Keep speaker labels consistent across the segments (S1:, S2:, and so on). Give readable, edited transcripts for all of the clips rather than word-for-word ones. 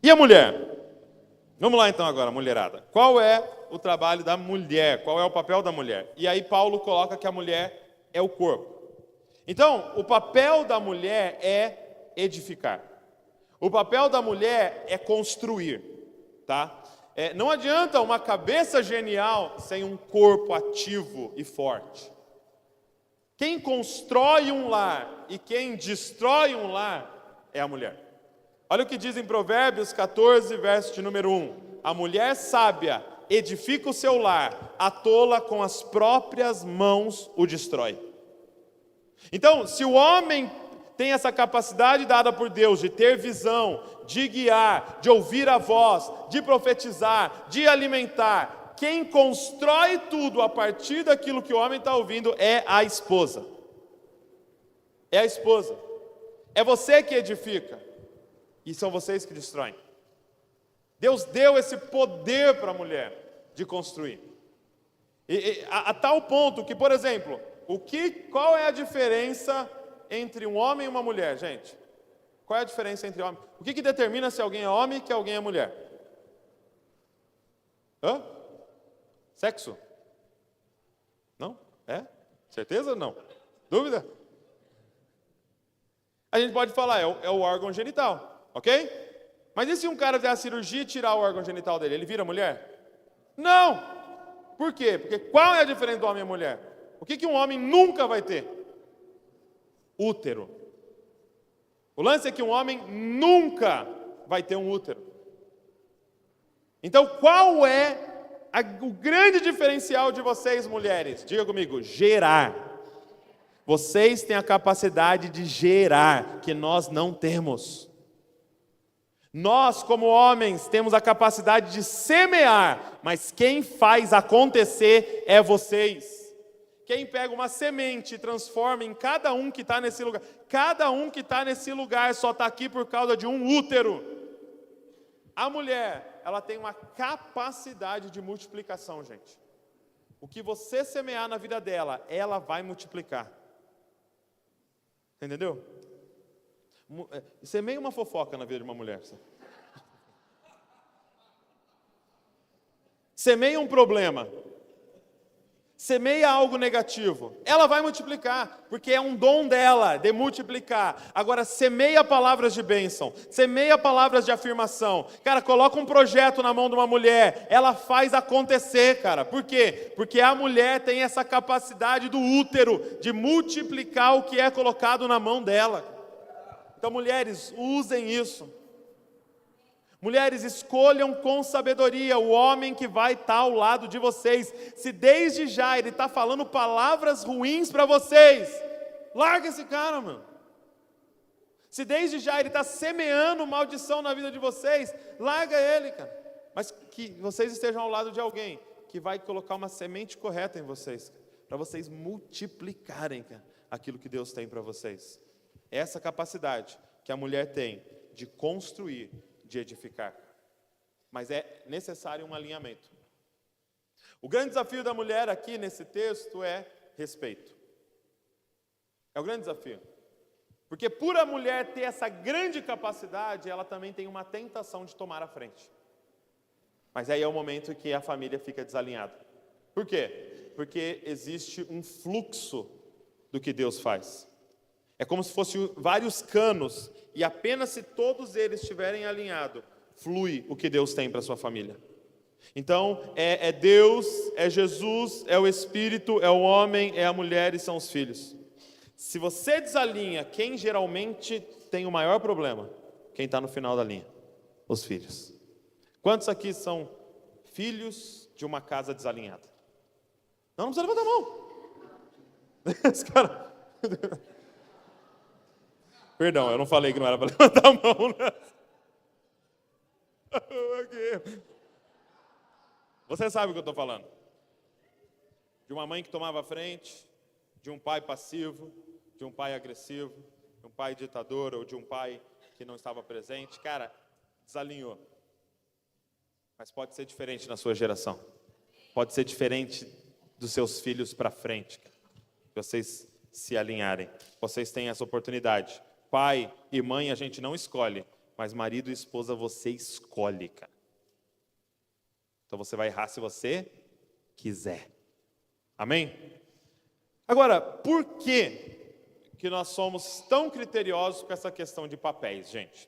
S1: E a mulher? Vamos lá então agora, mulherada. Qual é o trabalho da mulher? Qual é o papel da mulher? E aí Paulo coloca que a mulher é o corpo. Então, o papel da mulher é edificar. O papel da mulher é construir, tá? Não adianta uma cabeça genial sem um corpo ativo e forte. Quem constrói um lar e quem destrói um lar é a mulher. Olha o que diz em Provérbios 14, verso de número 1. A mulher sábia edifica o seu lar, a tola com as próprias mãos o destrói. Então, se o homem tem essa capacidade dada por Deus de ter visão, de guiar, de ouvir a voz, de profetizar, de alimentar, quem constrói tudo a partir daquilo que o homem está ouvindo é a esposa. É a esposa. É você que edifica. E são vocês que destroem. Deus deu esse poder para a mulher de construir. A tal ponto que, por exemplo, qual é a diferença entre um homem e uma mulher, gente? Qual é a diferença entre homem? O que determina se alguém é homem e que alguém é mulher? Hã? Sexo? Não? É? Certeza ou não? Dúvida? A gente pode falar, é o órgão genital, ok? Mas e se um cara fizer a cirurgia e tirar o órgão genital dele, ele vira mulher? Não! Por quê? Porque qual é a diferença do homem e mulher? O que um homem nunca vai ter? Útero. O lance é que um homem nunca vai ter um útero. Então, qual é o grande diferencial de vocês, mulheres? Diga comigo, gerar. Vocês têm a capacidade de gerar, que nós não temos. Nós, como homens, temos a capacidade de semear, mas quem faz acontecer é vocês. Quem pega uma semente e transforma em cada um que está nesse lugar. Cada um que está nesse lugar só está aqui por causa de um útero. A mulher, ela tem uma capacidade de multiplicação, gente. O que você semear na vida dela, ela vai multiplicar. Entendeu? Semeia uma fofoca na vida de uma mulher. Semeia um problema. Semeia algo negativo, ela vai multiplicar, porque é um dom dela, de multiplicar. Agora, semeia palavras de bênção, semeia palavras de afirmação. Cara, coloca um projeto na mão de uma mulher, ela faz acontecer, cara. Por quê? Porque a mulher tem essa capacidade do útero, de multiplicar o que é colocado na mão dela. Então, mulheres, usem isso. Mulheres, escolham com sabedoria o homem que vai estar ao lado de vocês. Se desde já ele está falando palavras ruins para vocês, larga esse cara, mano. Se desde já ele está semeando maldição na vida de vocês, larga ele, cara. Mas que vocês estejam ao lado de alguém que vai colocar uma semente correta em vocês, para vocês multiplicarem, cara, aquilo que Deus tem para vocês. Essa capacidade que a mulher tem de construir, de edificar. Mas é necessário um alinhamento. O grande desafio da mulher aqui nesse texto é respeito. É o grande desafio. Porque por a mulher ter essa grande capacidade, ela também tem uma tentação de tomar a frente. Mas aí é o momento em que a família fica desalinhada. Por quê? Porque existe um fluxo do que Deus faz. É como se fossem vários canos, e apenas se todos eles estiverem alinhados, flui o que Deus tem para a sua família. Então, é Deus, é Jesus, é o Espírito, é o homem, é a mulher e são os filhos. Se você desalinha, quem geralmente tem o maior problema? Quem está no final da linha? Os filhos. Quantos aqui são filhos de uma casa desalinhada? Não precisa levantar a mão. Esse cara... Perdão, eu não falei que não era para levantar a mão, né? Você sabe o que eu estou falando. De uma mãe que tomava frente, de um pai passivo, de um pai agressivo, de um pai ditador ou de um pai que não estava presente. Cara, desalinhou. Mas pode ser diferente na sua geração. Pode ser diferente dos seus filhos para frente. Vocês se alinharem. Vocês têm essa oportunidade. Pai e mãe a gente não escolhe, Mas marido e esposa você escolhe, cara. Então você vai errar se você quiser. Amém? Agora, por que nós somos tão criteriosos com essa questão de papéis, gente?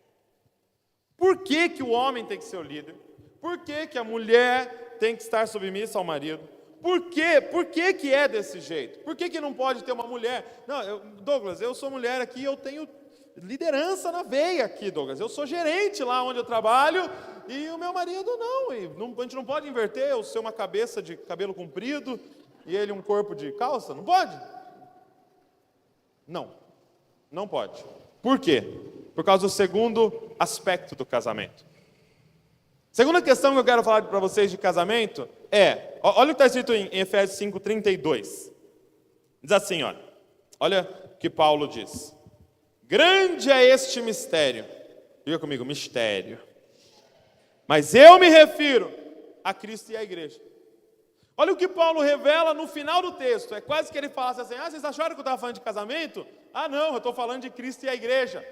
S1: Por que o homem tem que ser o líder? Por que a mulher tem que estar submissa ao marido? Por quê? Por que é desse jeito? Por que não pode ter uma mulher? Não, Douglas, eu sou mulher aqui, eu tenho liderança na veia aqui, Douglas. Eu sou gerente lá onde eu trabalho e o meu marido não. A gente não pode inverter, eu ser uma cabeça de cabelo comprido e ele um corpo de calça? Não pode? Não pode. Por quê? Por causa do segundo aspecto do casamento. Segunda questão que eu quero falar para vocês de casamento olha o que está escrito em Efésios 5:32. Diz assim, olha o que Paulo diz. Grande é este mistério. Diga comigo, mistério. Mas eu me refiro a Cristo e à igreja. Olha o que Paulo revela no final do texto. É quase que ele falasse assim, vocês acharam que eu estava falando de casamento? Não, eu estou falando de Cristo e a igreja.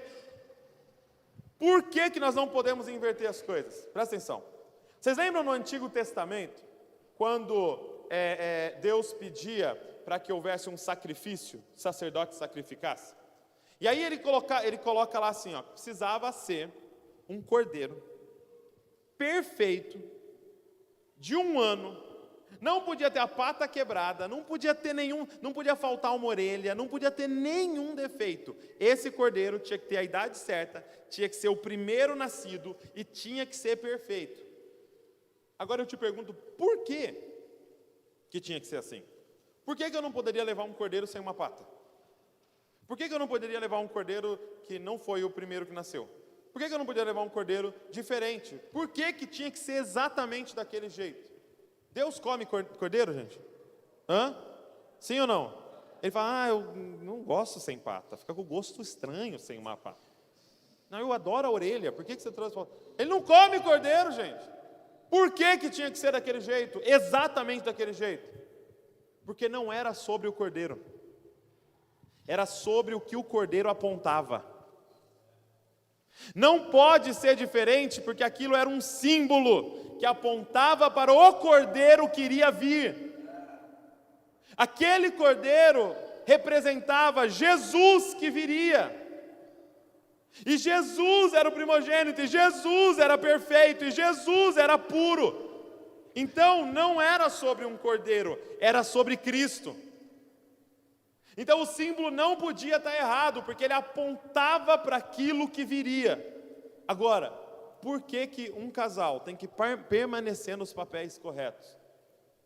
S1: Por que nós não podemos inverter as coisas? Presta atenção. Vocês lembram no Antigo Testamento, quando Deus pedia para que houvesse um sacrifício, o sacerdote sacrificasse? E aí ele coloca lá assim, precisava ser um cordeiro perfeito, de 1 ano, não podia ter a pata quebrada, não podia faltar uma orelha, não podia ter nenhum defeito. Esse cordeiro tinha que ter a idade certa, tinha que ser o primeiro nascido e tinha que ser perfeito. Agora eu te pergunto, por que tinha que ser assim? Por que eu não poderia levar um cordeiro sem uma pata? Por que eu não poderia levar um cordeiro que não foi o primeiro que nasceu? Por que eu não poderia levar um cordeiro diferente? Por que tinha que ser exatamente daquele jeito? Deus come cordeiro, gente? Sim ou não? Ele fala, eu não gosto sem pata, fica com gosto estranho sem uma pata. Não, eu adoro a orelha, por que você trouxe? Ele não come cordeiro, gente. Por que tinha que ser daquele jeito? Exatamente daquele jeito? Porque não era sobre o cordeiro. Era sobre o que o cordeiro apontava. Não pode ser diferente, porque aquilo era um símbolo que apontava para o cordeiro que iria vir. Aquele cordeiro representava Jesus que viria. E Jesus era o primogênito, e Jesus era perfeito, e Jesus era puro. Então não era sobre um cordeiro, era sobre Cristo. Então o símbolo não podia estar errado, porque ele apontava para aquilo que viria. Agora, por que um casal tem que permanecer nos papéis corretos?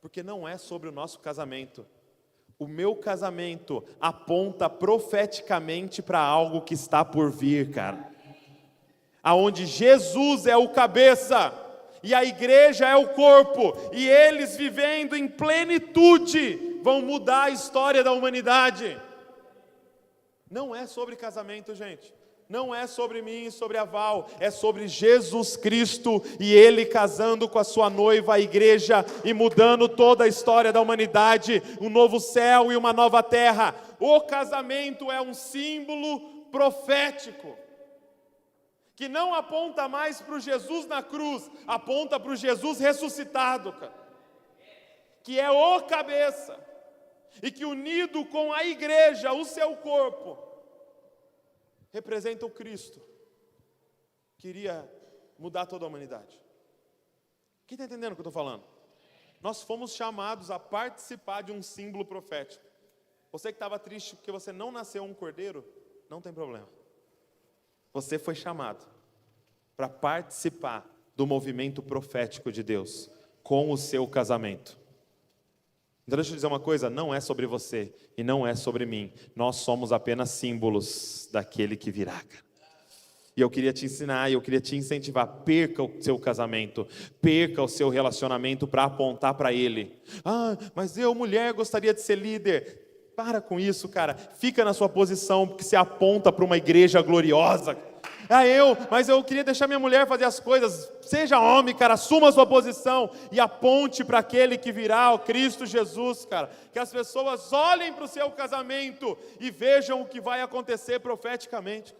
S1: Porque não é sobre o nosso casamento. O meu casamento aponta profeticamente para algo que está por vir, cara. Aonde Jesus é o cabeça e a igreja é o corpo, e eles vivendo em plenitude vão mudar a história da humanidade. Não é sobre casamento, gente. Não é sobre mim e sobre a Val, é sobre Jesus Cristo e Ele casando com a sua noiva, a igreja, e mudando toda a história da humanidade, um novo céu e uma nova terra. O casamento é um símbolo profético, que não aponta mais para o Jesus na cruz, aponta para o Jesus ressuscitado, cara, que é o cabeça, e que unido com a igreja, o seu corpo, representa o Cristo, que iria mudar toda a humanidade. Quem está entendendo o que eu estou falando? Nós fomos chamados a participar de um símbolo profético. Você que estava triste porque você não nasceu um cordeiro, não tem problema. Você foi chamado para participar do movimento profético de Deus com o seu casamento. Então deixa eu dizer uma coisa, não é sobre você e não é sobre mim. Nós somos apenas símbolos daquele que virá. E eu queria te ensinar, eu queria te incentivar, perca o seu casamento, perca o seu relacionamento para apontar para ele. Mas eu, mulher, gostaria de ser líder. Para com isso, cara. Fica na sua posição, porque você aponta para uma igreja gloriosa. Mas eu queria deixar minha mulher fazer as coisas. Seja homem, cara, assuma a sua posição e aponte para aquele que virá, o Cristo Jesus, cara. Que as pessoas olhem para o seu casamento e vejam o que vai acontecer profeticamente.